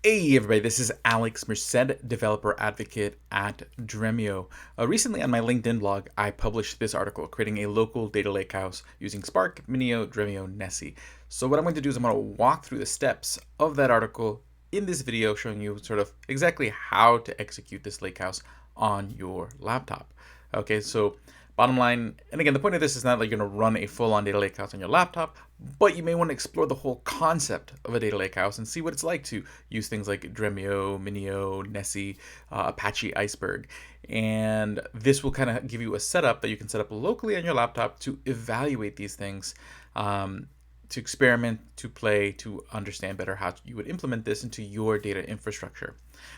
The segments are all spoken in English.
Hey everybody, this is Alex Merced, developer advocate at Dremio. Recently on my LinkedIn blog, I published this article, creating a local data lakehouse using Spark, MinIO, Dremio, Nessie. So what I'm going to do is I'm going to walk through the steps of that article in this video, showing you sort of exactly how to execute this lakehouse on your laptop. Okay, so bottom line, and again, the point of this is not like you're going to run a full-on data lakehouse on your laptop, but you may want to explore the whole concept of a data lakehouse and see what it's like to use things like Dremio, MinIO, Nessie, Apache Iceberg. And this will kind of give you a setup that you can set up locally on your laptop to evaluate these things, to experiment, to play, to understand better how you would implement this into your data infrastructure.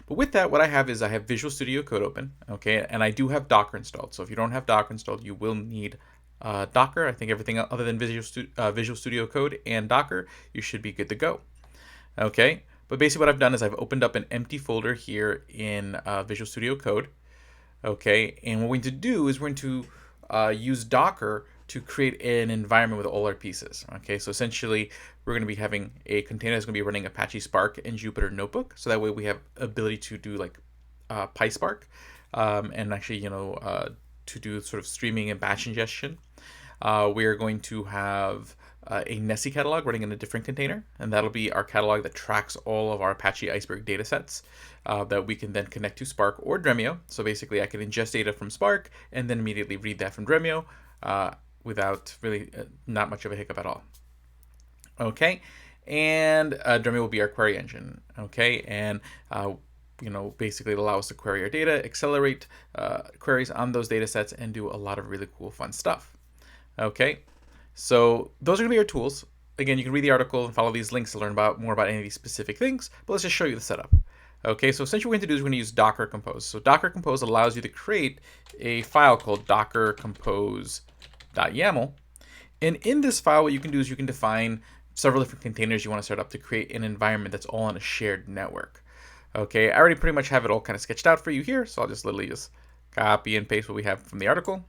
But with that, what I have is I have Visual Studio Code open, okay, and I do have Docker installed. So if you don't have Docker installed, you will need Docker. I think everything other than Visual Studio Code and Docker, you should be good to go. Okay, but basically what I've done is I've opened up an empty folder here in Visual Studio Code. Okay, and what we're going to do is we're going to use Docker to create an environment with all our pieces. Okay, so essentially we're going to be having a container that's going to be running Apache Spark and Jupyter Notebook. So that way we have ability to do like PySpark and actually, to do sort of streaming and batch ingestion. We are going to have a Nessie catalog running in a different container, and that'll be our catalog that tracks all of our Apache Iceberg data sets that we can then connect to Spark or Dremio. So basically I can ingest data from Spark and then immediately read that from Dremio without really not much of a hiccup at all. Okay, and Dremio will be our query engine. Okay, and basically it allows us to query our data, accelerate queries on those data sets, and do a lot of really cool, fun stuff. Okay, so those are going to be our tools. Again, you can read the article and follow these links to learn more about any of these specific things, but let's just show you the setup. Okay, so essentially what we're going to do is we're going to use Docker Compose. So Docker Compose allows you to create a file called Docker Compose.yaml. And in this file, what you can do is you can define several different containers you want to start up to create an environment that's all on a shared network. Okay, I already pretty much have it all kind of sketched out for you here, so I'll just literally just copy and paste what we have from the article.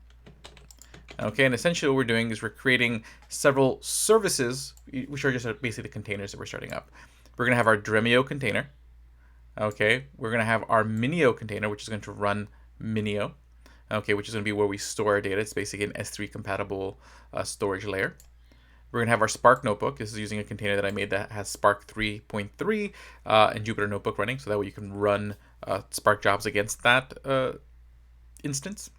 Okay, and essentially what we're doing is we're creating several services, which are just basically the containers that we're starting up. We're going to have our Dremio container. Okay, we're going to have our MinIO container, which is going to run MinIO. Okay, which is going to be where we store our data. It's basically an S3 compatible storage layer. We're going to have our Spark notebook. This is using a container that I made that has Spark 3.3 and Jupyter Notebook running, so that way you can run Spark jobs against that instance.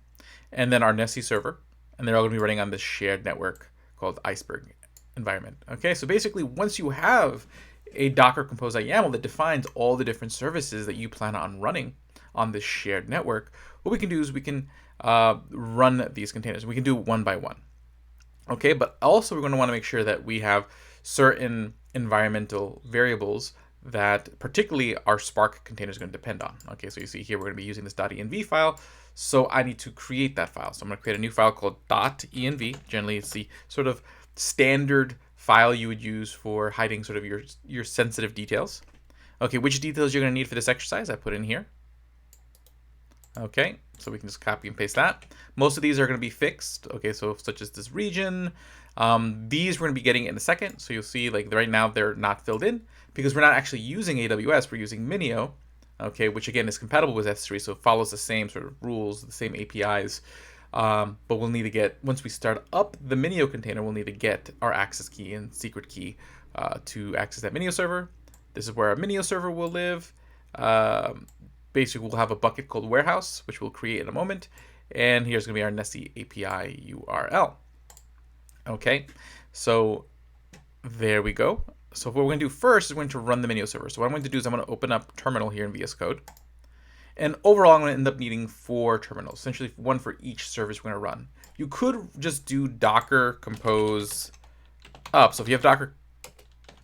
And then our Nessie server, and they're all going to be running on this shared network called Iceberg environment. Okay, so basically once you have a Docker Compose.yaml that defines all the different services that you plan on running on this shared network, what we can do is we can run these containers. We can do one by one. Okay, but also we're going to want to make sure that we have certain environmental variables that particularly our Spark container is going to depend on. Okay, so you see here we're going to be using this .env file, so I need to create that file. So I'm going to create a new file called .env. Generally, it's the sort of standard file you would use for hiding sort of your sensitive details. Okay, which details you're going to need for this exercise, I put in here. Okay, so we can just copy and paste that. Most of these are going to be fixed. Okay, so such as this region. These we're going to be getting in a second. So you'll see like right now they're not filled in because we're not actually using AWS. We're using MinIO, okay, which again is compatible with S3, so it follows the same sort of rules, the same APIs. But we'll need to get, once we start up the MinIO container, we'll need to get our access key and secret key to access that MinIO server. This is where our MinIO server will live. Basically, we'll have a bucket called warehouse, which we'll create in a moment. And here's going to be our Nessie API URL. Okay, so there we go. So what we're going to do first is we're going to run the MinIO server. So what I'm going to do is I'm going to open up terminal here in VS Code. And overall, I'm going to end up needing 4 terminals, essentially one for each service we're going to run. You could just do Docker Compose up. So if you have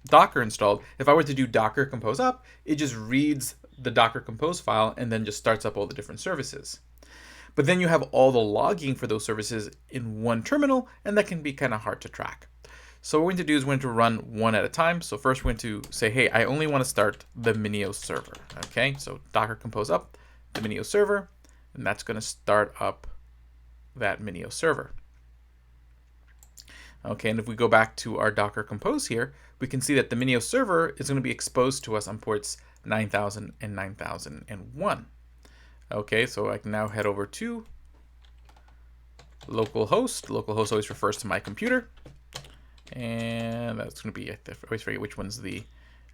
Docker installed, if I were to do Docker Compose up, it just reads the Docker Compose file and then just starts up all the different services. But then you have all the logging for those services in one terminal, and that can be kind of hard to track. So what we're going to do is we're going to run one at a time. So first we're going to say, hey, I only want to start the MinIO server. Okay, so Docker Compose up the MinIO server, and that's going to start up that MinIO server. Okay, and if we go back to our Docker Compose here, we can see that the MinIO server is going to be exposed to us on ports 9000 and 9001. Okay, so I can now head over to localhost. Localhost always refers to my computer. And that's going to be, I always forget which one's the,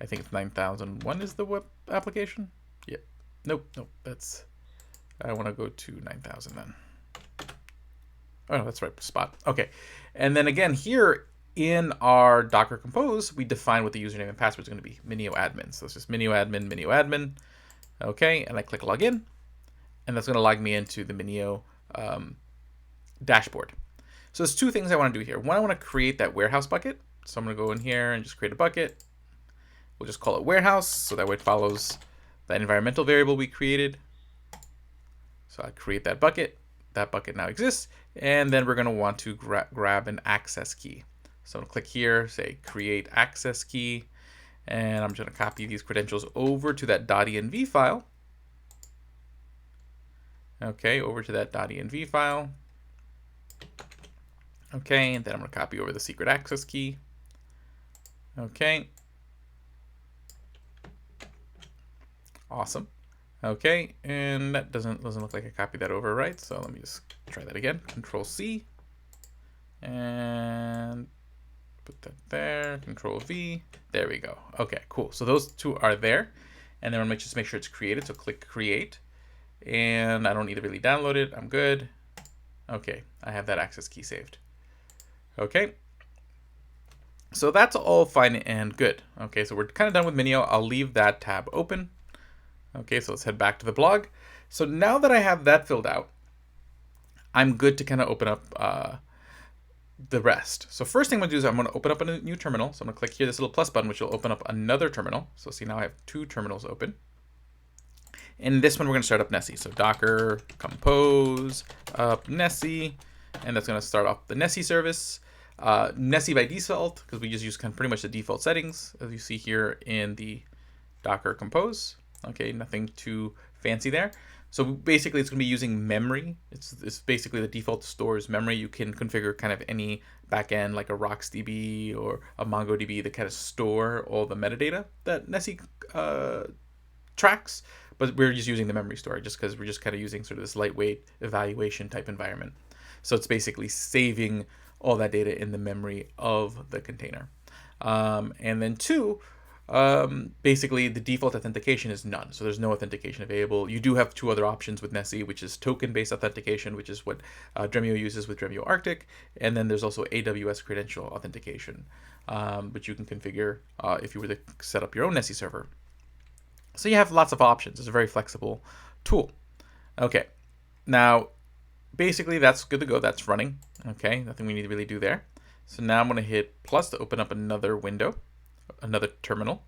I think it's 9001 is the web application. Yep. Nope. That's, I want to go to 9000 then. Oh, no, that's right. Spot. Okay. And then again, here in our Docker Compose, we define what the username and password is going to be. MinIO admin. So it's just MinIO admin, MinIO admin. Okay. And I click login. And that's going to log me into the MinIO dashboard. So there's two things I want to do here. One, I want to create that warehouse bucket. So I'm going to go in here and just create a bucket. We'll just call it warehouse, so that way it follows that environmental variable we created. So I create that bucket. That bucket now exists. And then we're going to want to grab an access key. So I'm going to click here, say create access key. And I'm just going to copy these credentials over to that .env file. Okay, over to that .env file. Okay, and then I'm going to copy over the secret access key. Okay. Awesome. Okay, and that doesn't look like I copied that over right. So let me just try that again. Control C. And put that there. Control V. There we go. Okay, cool. So those two are there. And then I'm going to just make sure it's created. So click create. And I don't need to really download it. I'm good. Okay, I have that access key saved. Okay, so that's all fine and good. Okay, so we're kind of done with MinIO. I'll leave that tab open. Okay, so let's head back to the blog. So now that I have that filled out, I'm good to kind of open up the rest. So first thing I'm going to do is I'm going to open up a new terminal. So I'm going to click here, this little plus button, which will open up another terminal. So see, now I have two terminals open. In this one, we're going to start up Nessie. So Docker compose up Nessie, and that's going to start off the Nessie service. Nessie by default, because we just use kind of pretty much the default settings, as you see here in the Docker compose. Okay, nothing too fancy there. So basically, it's going to be using memory. It's basically the default stores memory. You can configure kind of any backend like a RocksDB or a MongoDB that kind of store all the metadata that Nessie tracks. But we're just using the memory store just because we're just kind of using sort of this lightweight evaluation type environment. So it's basically saving all that data in the memory of the container. And then two, basically the default authentication is none. So there's no authentication available. You do have two other options with Nessie, which is token-based authentication, which is what Dremio uses with Dremio Arctic. And then there's also AWS credential authentication, which you can configure if you were to set up your own Nessie server. So you have lots of options. It's a very flexible tool. Okay, now basically that's good to go. That's running. Okay, nothing we need to really do there. So now I'm going to hit plus to open up another window, another terminal.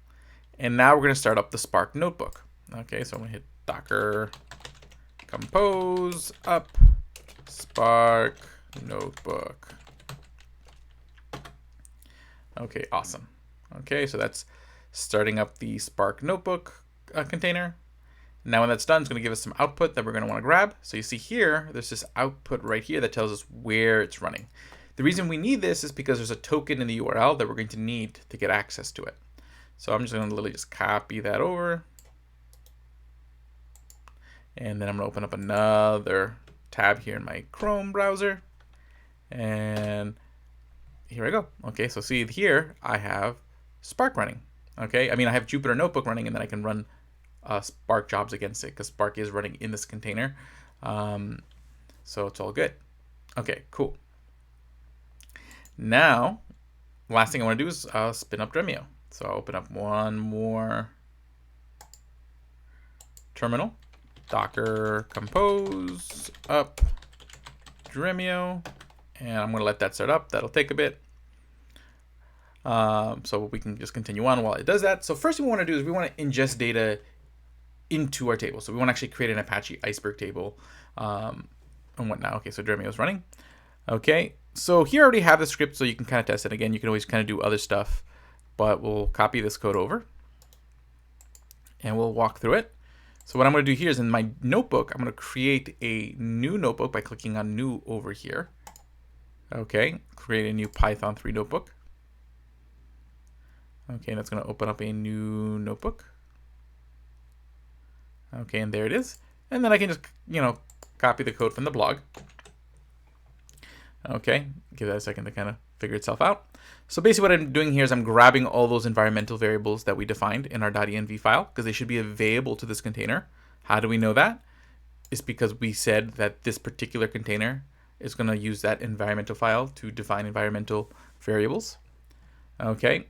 And now we're going to start up the Spark notebook. Okay, so I'm going to hit Docker compose up Spark notebook. Okay, awesome. Okay, so that's starting up the Spark notebook container. Now when that's done, it's going to give us some output that we're going to want to grab. So you see here, there's this output right here that tells us where it's running. The reason we need this is because there's a token in the URL that we're going to need to get access to it. So I'm just going to literally just copy that over. And then I'm going to open up another tab here in my Chrome browser. And here I go. Okay, so see here, I have Spark running. Okay, I mean, I have Jupyter Notebook running, and then I can run Spark jobs against it because Spark is running in this container. So it's all good. Okay, cool. Now, last thing I want to do is spin up Dremio. So I'll open up one more terminal. Docker compose up Dremio. And I'm going to let that start up. That'll take a bit. So we can just continue on while it does that. So first thing we want to do is we want to ingest data into our table. So we want to actually create an Apache Iceberg table and whatnot. Okay, so Dremio is running. Okay, so here I already have the script, so you can kind of test it. Again, you can always kind of do other stuff, but we'll copy this code over and we'll walk through it. So what I'm going to do here is in my notebook, I'm going to create a new notebook by clicking on new over here. Okay, create a new Python 3 notebook. Okay, that's going to open up a new notebook. Okay, and there it is. And then I can just, copy the code from the blog. Okay, give that a second to kind of figure itself out. So basically what I'm doing here is I'm grabbing all those environmental variables that we defined in our .env file, because they should be available to this container. How do we know that? It's because we said that this particular container is going to use that environmental file to define environmental variables. Okay.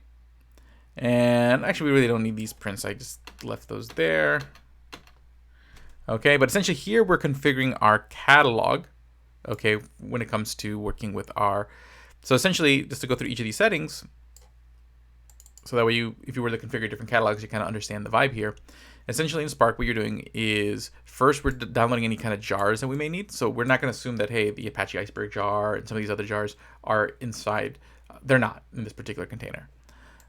And actually, we really don't need these prints. I just left those there. Okay, but essentially here we're configuring our catalog, okay, when it comes to working with our, so essentially just to go through each of these settings, so that way if you were to configure different catalogs, you kind of understand the vibe here. Essentially in Spark, what you're doing is first we're downloading any kind of jars that we may need. So we're not going to assume that, hey, the Apache Iceberg jar and some of these other jars are inside. They're not in this particular container.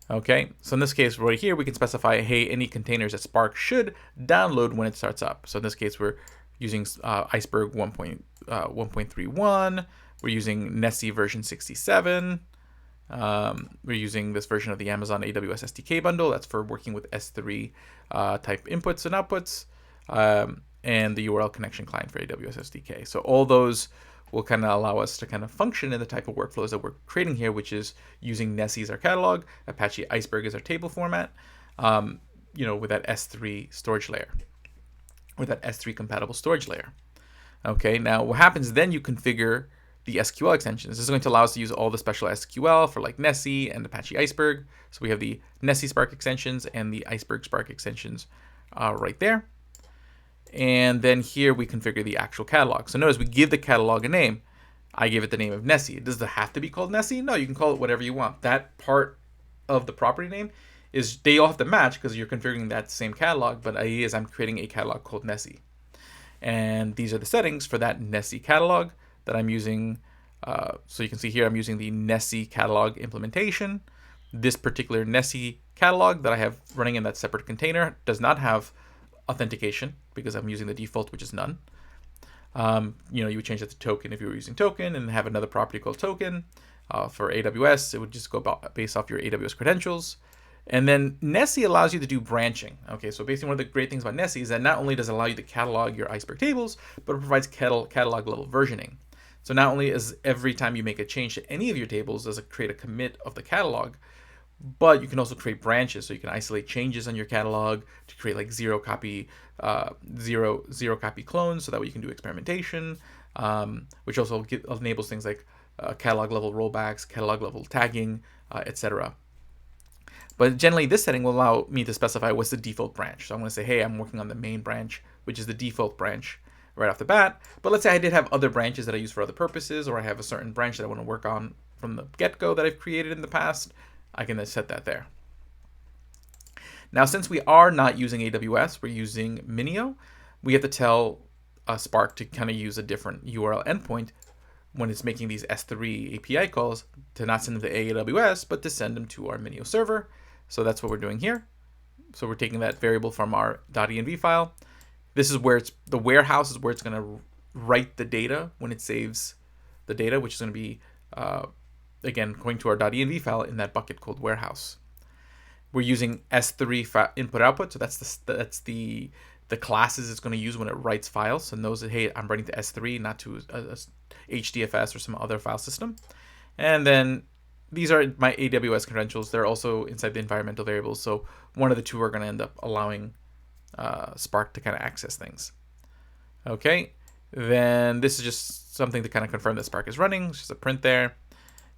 Okay, so in this case right here, we can specify, hey, any containers that Spark should download when it starts up. So in this case, we're using Iceberg 1.31. We're using Nessie version 67. We're using this version of the Amazon AWS SDK bundle. That's for working with S3 type inputs and outputs, and the URL connection client for AWS SDK. So all those will kind of allow us to kind of function in the type of workflows that we're creating here, which is using Nessie as our catalog, Apache Iceberg as our table format, with that S3 storage layer, with that S3 compatible storage layer. Okay, now what happens then, you configure the SQL extensions. This is going to allow us to use all the special SQL for like Nessie and Apache Iceberg. So we have the Nessie Spark extensions and the Iceberg Spark extensions right there. And then here we configure the actual catalog. So notice we give the catalog a name. I give it the name of Nessie. Does it have to be called Nessie? No, you can call it whatever you want. That part of the property name is, they all have to match because you're configuring that same catalog, but the idea is I'm creating a catalog called Nessie. And these are the settings for that Nessie catalog that I'm using. So you can see here I'm using the Nessie catalog implementation. This particular Nessie catalog that I have running in that separate container does not have authentication because I'm using the default, which is none. You would change that to token if you were using token, and have another property called token. For AWS, it would just go based off your AWS credentials. And then Nessie allows you to do branching. Okay, so basically one of the great things about Nessie is that not only does it allow you to catalog your Iceberg tables, but it provides catalog level versioning. So not only is every time you make a change to any of your tables, does it create a commit of the catalog, but you can also create branches. So you can isolate changes on your catalog to create like zero copy clones, so that way you can do experimentation, which also enables things like catalog level rollbacks, catalog level tagging, etc. But generally, this setting will allow me to specify what's the default branch. So I'm going to say, hey, I'm working on the main branch, which is the default branch right off the bat. But let's say I did have other branches that I use for other purposes, or I have a certain branch that I want to work on from the get-go that I've created in the past. I can then set that there. Now, since we are not using AWS, we're using MinIO, we have to tell Spark to kind of use a different URL endpoint when it's making these S3 API calls, to not send them to AWS, but to send them to our MinIO server. So that's what we're doing here. So we're taking that variable from our .env file. This is where the warehouse is where it's going to write the data when it saves the data, which is going to be, again, going to our .env file in that bucket called warehouse. We're using S3 input output. So that's the classes it's going to use when it writes files. So it knows that, hey, I'm writing to S3, not to a HDFS or some other file system. And then these are my AWS credentials. They're also inside the environmental variables. So one of the two are going to end up allowing Spark to kind of access things. Okay, then this is just something to kind of confirm that Spark is running. It's just a print there.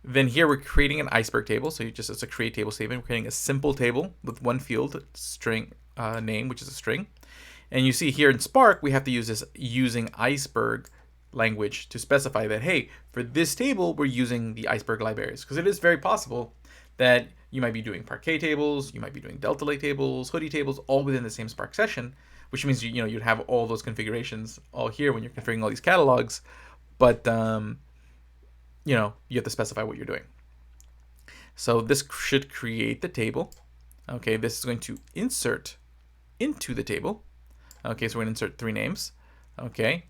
Then here we're creating an Iceberg table. So it's a create table statement. We're creating a simple table with one field, string name, which is a string. And you see here in Spark, we have to use this using Iceberg language to specify that, hey, for this table, we're using the Iceberg libraries, because it is very possible that you might be doing Parquet tables, you might be doing Delta Lake tables, Hoodie tables, all within the same Spark session, which means you'd have all those configurations all here when you're configuring all these catalogs, but you have to specify what you're doing. So this should create the table. Okay, this is going to insert into the table. Okay, so we're going to insert 3 names. Okay,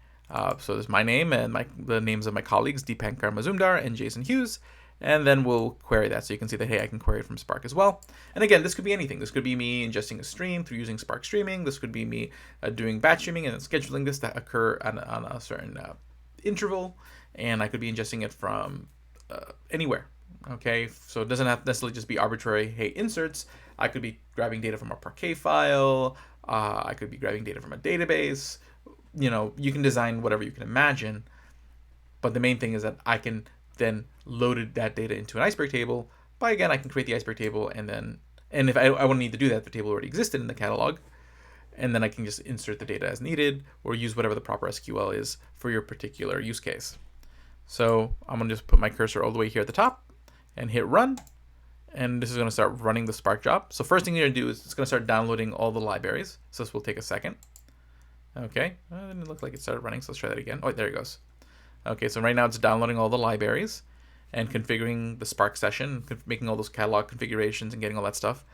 so there's my name and the names of my colleagues, Deepankar Mazumdar and Jason Hughes. and then we'll query that. So you can see that, hey, I can query it from Spark as well. And again, this could be anything. This could be me ingesting a stream through using Spark streaming. This could be me doing batch streaming and then scheduling this to occur on a certain interval. And I could be ingesting it from anywhere. Okay, so it doesn't have to necessarily just be arbitrary, hey, inserts. I could be grabbing data from a Parquet file. I could be grabbing data from a database. You know, you can design whatever you can imagine. But the main thing is that I can then load that data into an Iceberg table. But again, I can create the Iceberg table and if I want to need to do that, the table already existed in the catalog. And then I can just insert the data as needed or use whatever the proper SQL is for your particular use case. So I'm going to just put my cursor all the way here at the top and hit run. And this is going to start running the Spark job. So first thing you're going to do is it's going to start downloading all the libraries. So this will take a second. Okay, it didn't look like it started running, so let's try that again. Oh, there it goes. Okay, so right now it's downloading all the libraries and configuring the Spark session, making all those catalog configurations and getting all that stuff.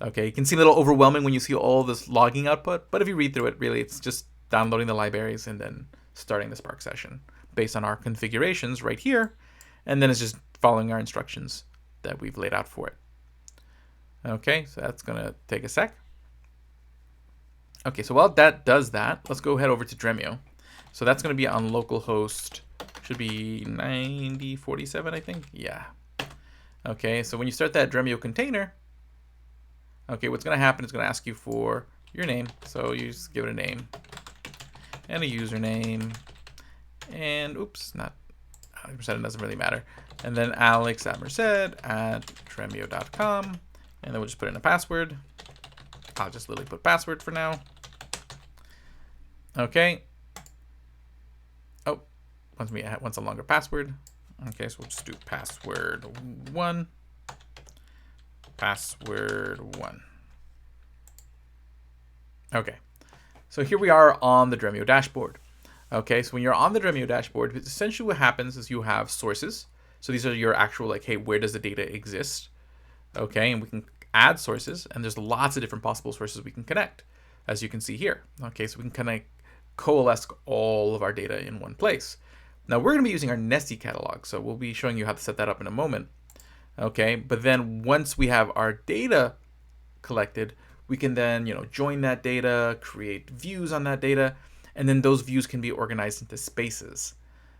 Okay, it can seem a little overwhelming when you see all this logging output, but if you read through it, really it's just downloading the libraries and then starting the Spark session based on our configurations right here. And then it's just following our instructions that we've laid out for it. Okay, so that's going to take a sec. Okay, so while that does that, let's go head over to Dremio. So that's going to be on localhost, should be 9047, I think. Yeah. Okay, so when you start that Dremio container, okay, what's going to happen is going to ask you for your name. So you just give it a name and a username. And oops, not 100%, it doesn't really matter. And then alex.merced@dremio.com. And then we'll just put in a password. I'll just literally put password for now. Okay. Oh, wants a longer password. Okay, so we'll just do password 1. Password 1. Okay. So here we are on the Dremio dashboard. Okay, so when you're on the Dremio dashboard, essentially what happens is you have sources. So these are your actual, like, hey, where does the data exist? Okay, and we can add sources, and there's lots of different possible sources we can connect, as you can see here. Okay, so we can kind of coalesce all of our data in one place. Now we're going to be using our Nessie catalog, so we'll be showing you how to set that up in a moment. Okay, but then once we have our data collected, we can then, you know, join that data, create views on that data, and then those views can be organized into spaces.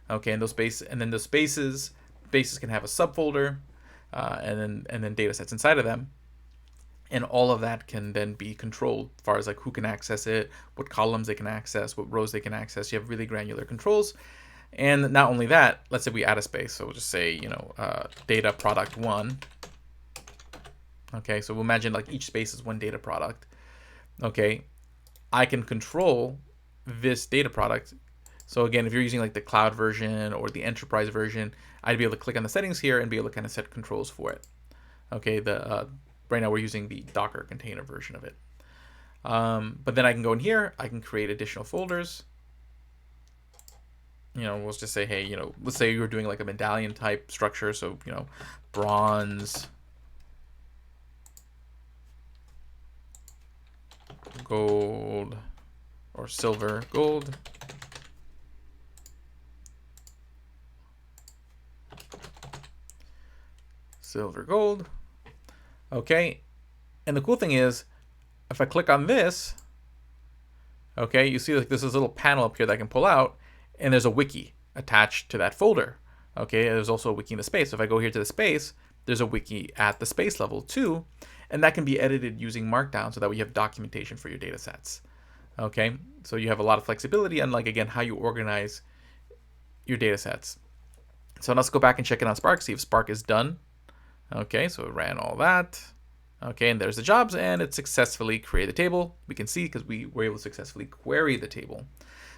Okay, and those spaces can have a subfolder, and then data sets inside of them. And all of that can then be controlled as far as like who can access it, what columns they can access, what rows they can access. You have really granular controls. And not only that, let's say we add a space. So we'll just say, you know, data product 1. Okay, so we'll imagine like each space is one data product. Okay, I can control this data product. So again, if you're using like the cloud version or the enterprise version, I'd be able to click on the settings here and be able to kind of set controls for it. Okay, right now we're using the Docker container version of it. But then I can go in here, I can create additional folders. You know, we'll just say, hey, you know, let's say you're doing like a medallion type structure. So, you know, bronze, gold, or silver, gold. Silver, gold. Okay, and the cool thing is, if I click on this, okay, you see like there's this little panel up here that I can pull out, and there's a wiki attached to that folder. Okay, there's also a wiki in the space. So if I go here to the space, there's a wiki at the space level too, and that can be edited using Markdown so that we have documentation for your data sets. Okay, so you have a lot of flexibility on, like, again, how you organize your data sets. So let's go back and check it on Spark, see if Spark is done. Okay, so it ran all that. Okay, and there's the jobs, and it successfully created the table. We can see because we were able to successfully query the table.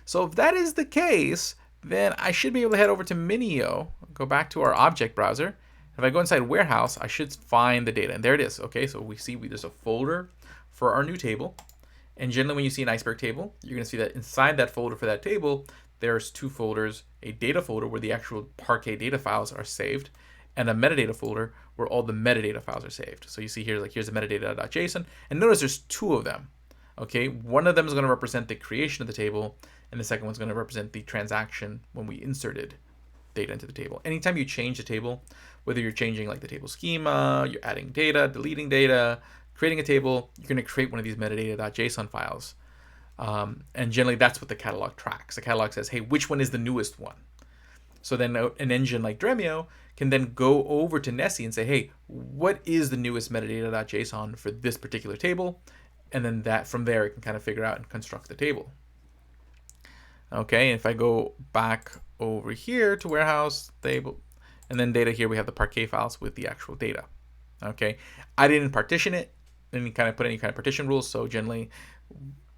So if that is the case, then I should be able to head over to MinIO, go back to our object browser. If I go inside warehouse, I should find the data, and there it is. Okay, so we see there's a folder for our new table. And generally when you see an Iceberg table, you're going to see that inside that folder for that table, there's 2 folders, a data folder where the actual Parquet data files are saved, and a metadata folder where all the metadata files are saved. So you see here, like, here's the metadata.json, and notice there's 2 of them. Okay, one of them is going to represent the creation of the table, and the second one's going to represent the transaction when we inserted data into the table. Anytime you change the table, whether you're changing like the table schema, you're adding data, deleting data, creating a table, you're going to create one of these metadata.json files. And generally that's what the catalog tracks. The catalog says, hey, which one is the newest one? So then an engine like Dremio can then go over to Nessie and say, hey, what is the newest metadata.json for this particular table? And then that from there, it can kind of figure out and construct the table. Okay, and if I go back over here to warehouse table, and then data here, we have the Parquet files with the actual data. Okay, I didn't partition it, didn't kind of put any kind of partition rules. So generally,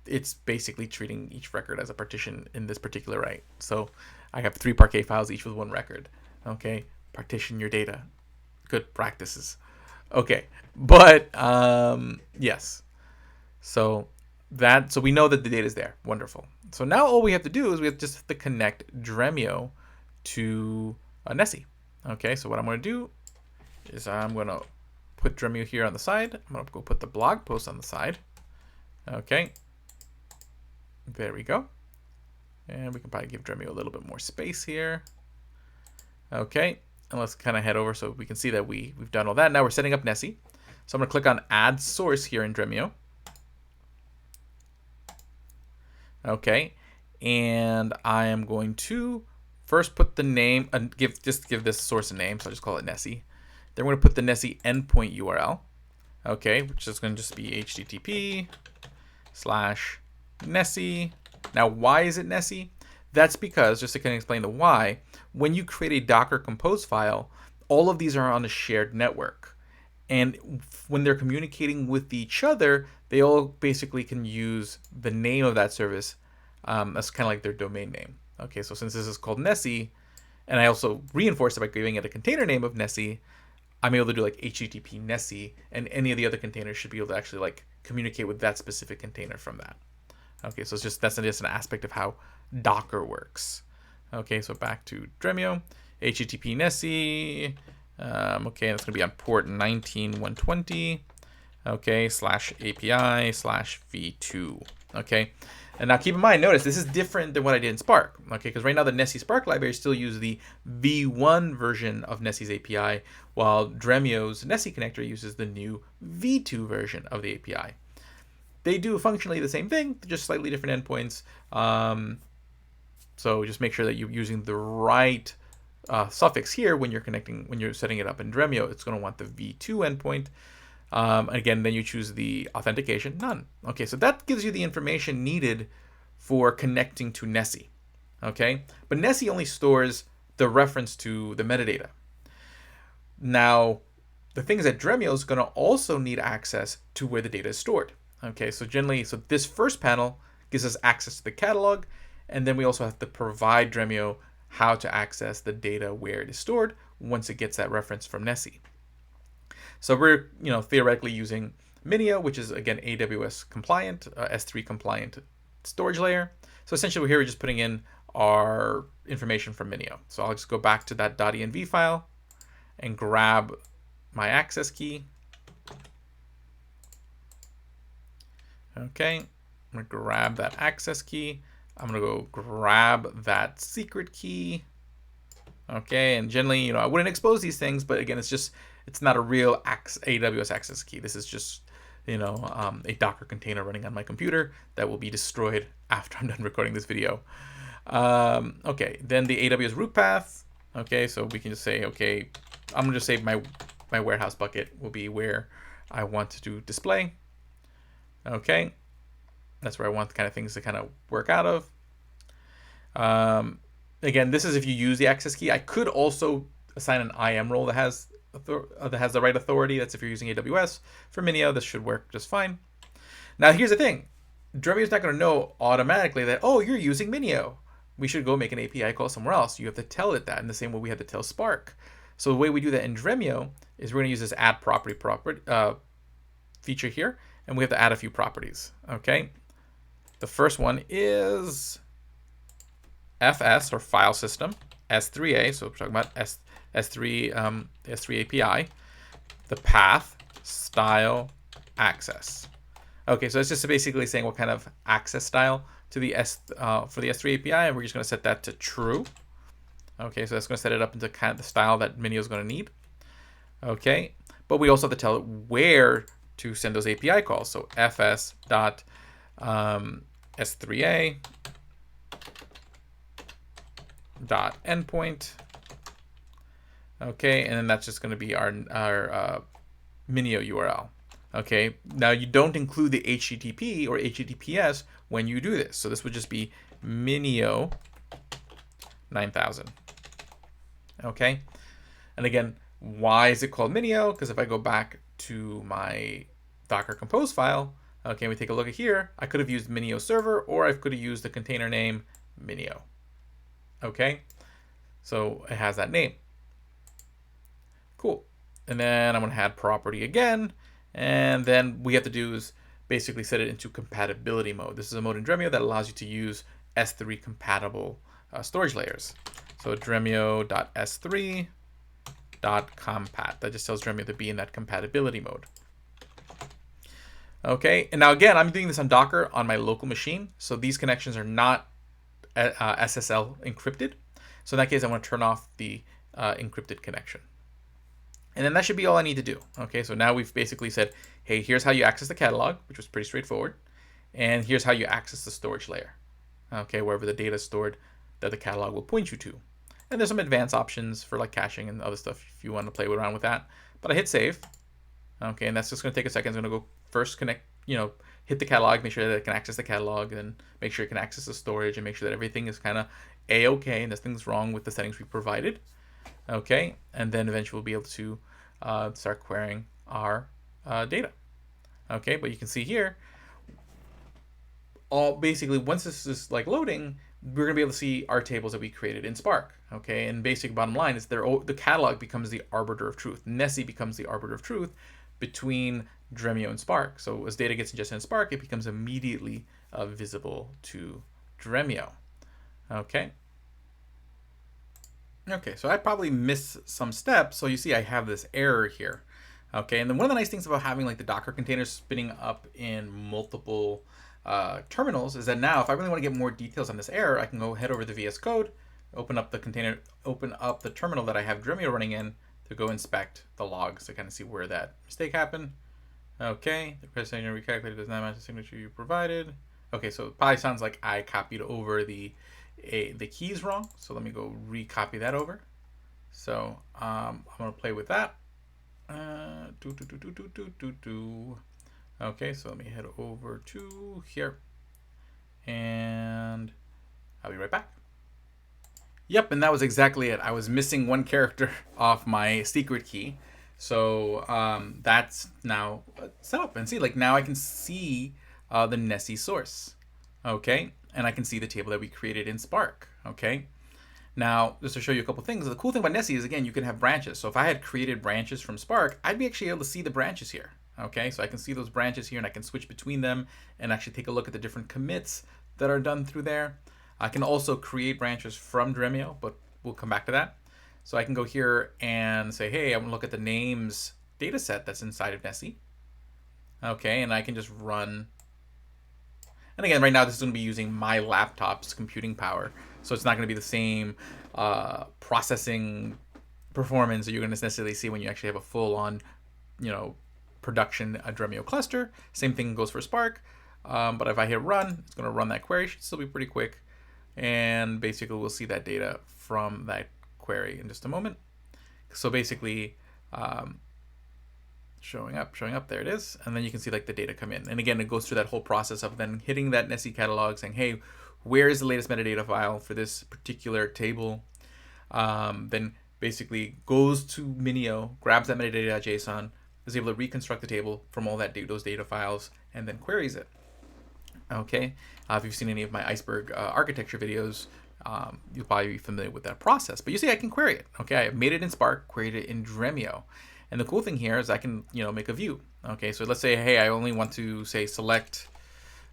it's basically treating each record as a partition in this particular right. So I have 3 Parquet files, each with 1 record. Okay, partition your data. Good practices. Okay, but yes. So we know that the data is there. Wonderful. So now all we have to do is we just have to connect Dremio to Nessie. Okay, so what I'm going to do is I'm going to put Dremio here on the side. I'm going to go put the blog post on the side. Okay, there we go. And we can probably give Dremio a little bit more space here. Okay, and let's kind of head over so we can see that we've done all that. Now we're setting up Nessie. So I'm going to click on Add Source here in Dremio. Okay, and I am going to first put the name and give this source a name. So I'll just call it Nessie. Then we're going to put the Nessie endpoint URL. Okay, which is going to just be http:/Nessie. Now, why is it Nessie? That's because, just to kind of explain the why, when you create a Docker Compose file, all of these are on a shared network. And when they're communicating with each other, they all basically can use the name of that service as kind of like their domain name. Okay, so since this is called Nessie, and I also reinforce it by giving it a container name of Nessie, I'm able to do like HTTP Nessie, and any of the other containers should be able to actually like communicate with that specific container from that. Okay, so it's just that's just an aspect of how Docker works. Okay, so back to Dremio, HTTP Nessie. Okay, that's going to be on port 19120. Okay, /API/v2. Okay, and now keep in mind, notice this is different than what I did in Spark. Okay, because right now the Nessie Spark library still uses the v1 version of Nessie's API, while Dremio's Nessie connector uses the new v2 version of the API. They do functionally the same thing, just slightly different endpoints. So just make sure that you're using the right suffix here when you're setting it up in Dremio. It's going to want the v2 endpoint. Again, then you choose the authentication, none. Okay, so that gives you the information needed for connecting to Nessie. Okay, but Nessie only stores the reference to the metadata. Now, the thing is that Dremio is going to also need access to where the data is stored. Okay, so generally, this first panel gives us access to the catalog, and then we also have to provide Dremio how to access the data where it is stored once it gets that reference from Nessie. So we're theoretically using MinIO, which is again AWS compliant, S3 compliant storage layer. So essentially here we're just putting in our information from MinIO. So I'll just go back to that .env file and grab my access key. Okay, I'm gonna grab that access key. I'm gonna go grab that secret key. Okay, and generally, I wouldn't expose these things, but again, it's not a real AWS access key. This is just, a Docker container running on my computer that will be destroyed after I'm done recording this video. Okay, then the AWS root path. Okay, so we can just say, okay, I'm gonna just say my warehouse bucket will be where I want to display. Okay, that's where I want the kind of things to kind of work out of. Again, this is if you use the access key. I could also assign an IAM role that has the right authority. That's if you're using AWS. For MinIO, this should work just fine. Now, here's the thing. Dremio is not going to know automatically that, oh, you're using MinIO. We should go make an API call somewhere else. You have to tell it that in the same way we had to tell Spark. So the way we do that in Dremio is we're going to use this add property feature here, and we have to add a few properties. Okay. The first one is FS, or file system, S3A. So we're talking about S3 API, the path, style, access. Okay, so it's just basically saying what kind of access style to the for the S3 API, and we're just going to set that to true. Okay, so that's going to set it up into kind of the style that MinIO is going to need. Okay, but we also have to tell it where to send those API calls. So fs dot s3a dot endpoint. Okay, and then that's just going to be our MinIO URL. Okay, now you don't include the HTTP or HTTPS when you do this. So this would just be MinIO 9000. Okay, and again, why is it called MinIO? Because if I go back to my Docker Compose file, okay, we take a look at here, I could have used MinIO server, or I could have used the container name MinIO. Okay, so it has that name. Cool. And then I'm going to add property again. And then we have to do is basically set it into compatibility mode. This is a mode in Dremio that allows you to use S3 compatible storage layers. So dremio.s3.compat. That just tells Dremio to be in that compatibility mode. Okay, and now again, I'm doing this on Docker on my local machine. So these connections are not SSL encrypted. So in that case, I want to turn off the encrypted connection. And then that should be all I need to do. Okay, so now we've basically said, hey, here's how you access the catalog, which was pretty straightforward. And here's how you access the storage layer. Okay, wherever the data is stored that the catalog will point you to. And there's some advanced options for like caching and other stuff if you want to play around with that. But I hit save. Okay, and that's just going to take a second. It's going to go first connect, hit the catalog, make sure that it can access the catalog, and make sure it can access the storage, and make sure that everything is kind of A-okay and nothing's wrong with the settings we provided. Okay, and then eventually we'll be able to start querying our data. Okay, but you can see here, basically once this is like loading, we're gonna be able to see our tables that we created in Spark. Okay, and basic bottom line is the catalog becomes the arbiter of truth. Nessie becomes the arbiter of truth between Dremio and Spark. So as data gets ingested in Spark, it becomes immediately visible to Dremio. Okay. Okay, so I probably missed some steps. So you see I have this error here. Okay, and then one of the nice things about having like the Docker containers spinning up in multiple terminals is that now if I really want to get more details on this error, I can go head over to VS Code, open up the container, open up the terminal that I have Dremio running in to go inspect the logs to kind of see where that mistake happened. Okay, the press signature recalculated does not match the signature you provided. Okay, so it probably sounds like I copied over the keys wrong. So let me go recopy that over. So I'm gonna play with that. Okay, so let me head over to here, and I'll be right back. Yep, and that was exactly it. I was missing one character off my secret key. So that's now set up, and see, like now I can see the Nessie source. Okay, and I can see the table that we created in Spark. Okay, now just to show you a couple things, the cool thing about Nessie is again you can have branches. So if I had created branches from Spark, I'd be actually able to see the branches here. Okay, so I can see those branches here, and I can switch between them and actually take a look at the different commits that are done through there. I can also create branches from Dremio, but we'll come back to that. So I can go here and say, hey, I want to look at the names data set that's inside of Nessie. Okay, and I can just run. And again, right now this is going to be using my laptop's computing power. So it's not going to be the same processing performance that you're going to necessarily see when you actually have a full-on, production Dremio cluster. Same thing goes for Spark. But if I hit run, it's going to run that query. It should still be pretty quick. And basically we'll see that data from that query in just a moment. So basically showing up, there it is. And then you can see like the data come in. And again, it goes through that whole process of then hitting that Nessie catalog saying, hey, where is the latest metadata file for this particular table? Then basically goes to MinIO, grabs that metadata.json, is able to reconstruct the table from all those data files, and then queries it. Okay, if you've seen any of my Iceberg architecture videos, you'll probably be familiar with that process. But you see, I can query it. Okay, I made it in Spark, queried it in Dremio, and the cool thing here is I can, make a view. Okay, so let's say, hey, I only want to say select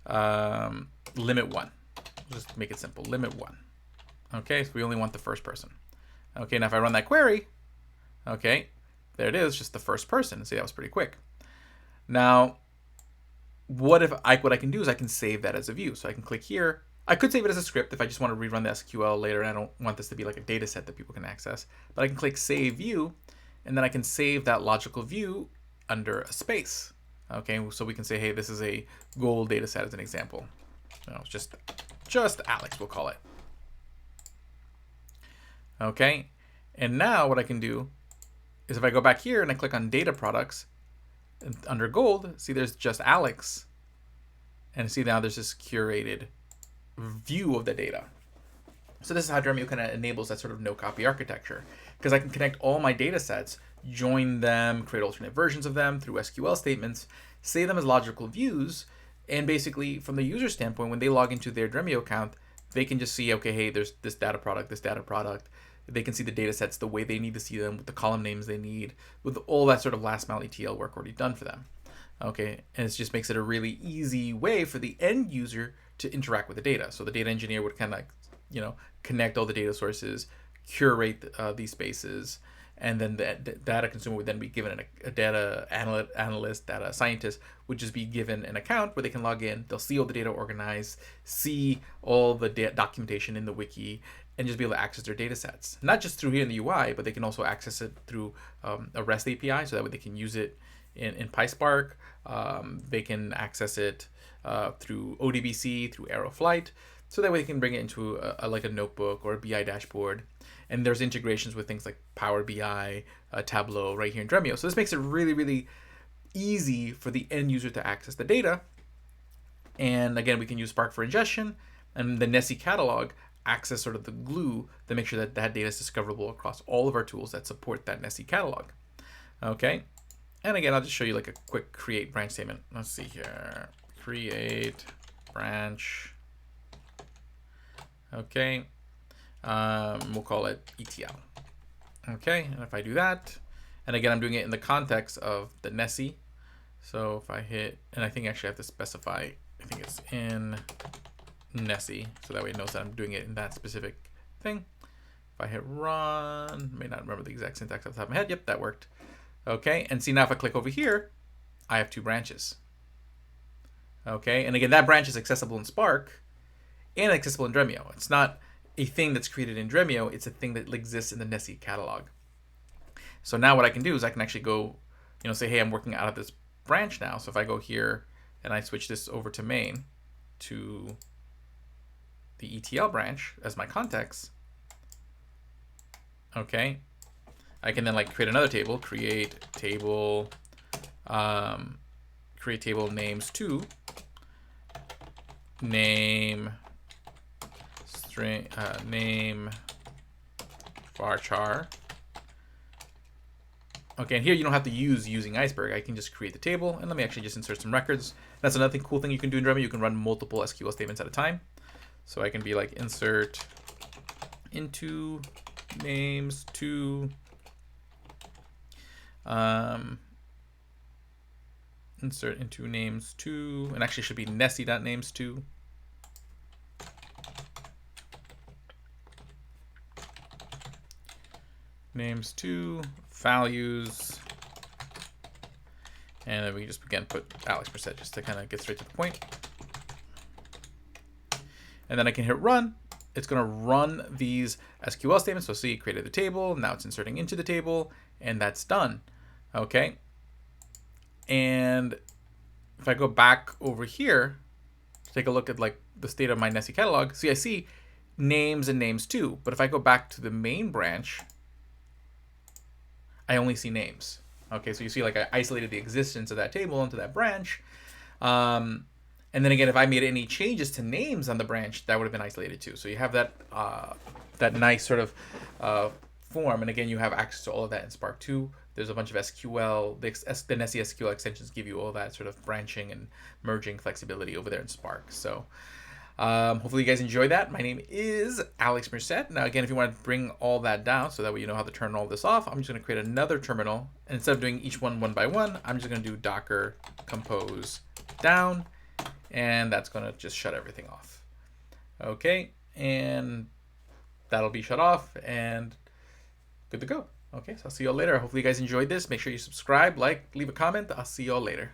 limit 1. Just make it simple, limit 1. Okay, so we only want the first person. Okay, now if I run that query, okay, there it is, just the first person. See, that was pretty quick. Now, what I can do is I can save that as a view. So I can click here, I could save it as a script if I just want to rerun the SQL later and I don't want this to be like a data set that people can access. But I can click Save View, and then I can save that logical view under a space. Okay, so we can say, hey, this is a gold data set as an example. Just Alex, we'll call it. Okay, and now what I can do is if I go back here and I click on data products, and under gold, see there's just Alex. And see now there's this curated view of the data. So this is how Dremio kind of enables that sort of no copy architecture, because I can connect all my data sets, join them, create alternate versions of them through SQL statements, save them as logical views, and basically from the user standpoint, when they log into their Dremio account, they can just see, okay, hey, there's this data product, this data product. They can see the data sets the way they need to see them, with the column names they need, with all that sort of last mile ETL work already done for them. Okay, and it just makes it a really easy way for the end user to interact with the data. So the data engineer would kind of, connect all the data sources, curate these spaces, and then the data consumer would then be given a data analyst, data scientist would just be given an account where they can log in. They'll see all the data organized, see all the documentation in the wiki, and just be able to access their data sets. Not just through here in the UI, but they can also access it through a REST API, so that way they can use it in PySpark. They can access it through ODBC, through Aeroflight, so that way they can bring it into like a notebook or a BI dashboard. And there's integrations with things like Power BI, Tableau right here in Dremio. So this makes it really, really easy for the end user to access the data. And again, we can use Spark for ingestion, and the Nessie catalog acts as sort of the glue to make sure that that data is discoverable across all of our tools that support that Nessie catalog. Okay. And again, I'll just show you like a quick create branch statement. Let's see here. Create branch. Okay. We'll call it ETL. Okay. And if I do that, and again, I'm doing it in the context of the Nessie. So if I hit, and I think actually I have to specify, I think it's in Nessie. So that way it knows that I'm doing it in that specific thing. If I hit run, may not remember the exact syntax off the top of my head. Yep, that worked. Okay, and see now if I click over here, I have two branches. Okay, and again, that branch is accessible in Spark and accessible in Dremio. It's not a thing that's created in Dremio, it's a thing that exists in the Nessie catalog. So now what I can do is I can actually go, say, hey, I'm working out of this branch now. So if I go here and I switch this over to main, to the ETL branch as my context, okay, I can then like create another table, create table names to name string name varchar. Okay, and here you don't have to using Iceberg. I can just create the table, and let me actually just insert some records. That's another cool thing you can do in Dremio. You can run multiple SQL statements at a time. So I can be like insert into names to insert into names to, and actually should be nessie.names to. Names to values, and then we just again put Alex Merced just to kind of get straight to the point. And then I can hit run. It's going to run these SQL statements. So see, it created the table. Now it's inserting into the table, and that's done. Okay. And if I go back over here, take a look at like the state of my Nessie catalog. See, I see names and names too. But if I go back to the main branch, I only see names. Okay, so you see like I isolated the existence of that table into that branch. And then again, if I made any changes to names on the branch, that would have been isolated too. So you have that that nice sort of form. And again, you have access to all of that in Spark 2. There's a bunch of SQL, the Nessie SQL extensions give you all that sort of branching and merging flexibility over there in Spark. So hopefully you guys enjoy that. My name is Alex Merced. Now again, if you want to bring all that down so that way you know how to turn all this off, I'm just going to create another terminal. And instead of doing each one by one, I'm just going to do docker compose down. And that's going to just shut everything off. Okay, and that'll be shut off and good to go. Okay, so I'll see you all later. Hopefully you guys enjoyed this. Make sure you subscribe, like, leave a comment. I'll see you all later.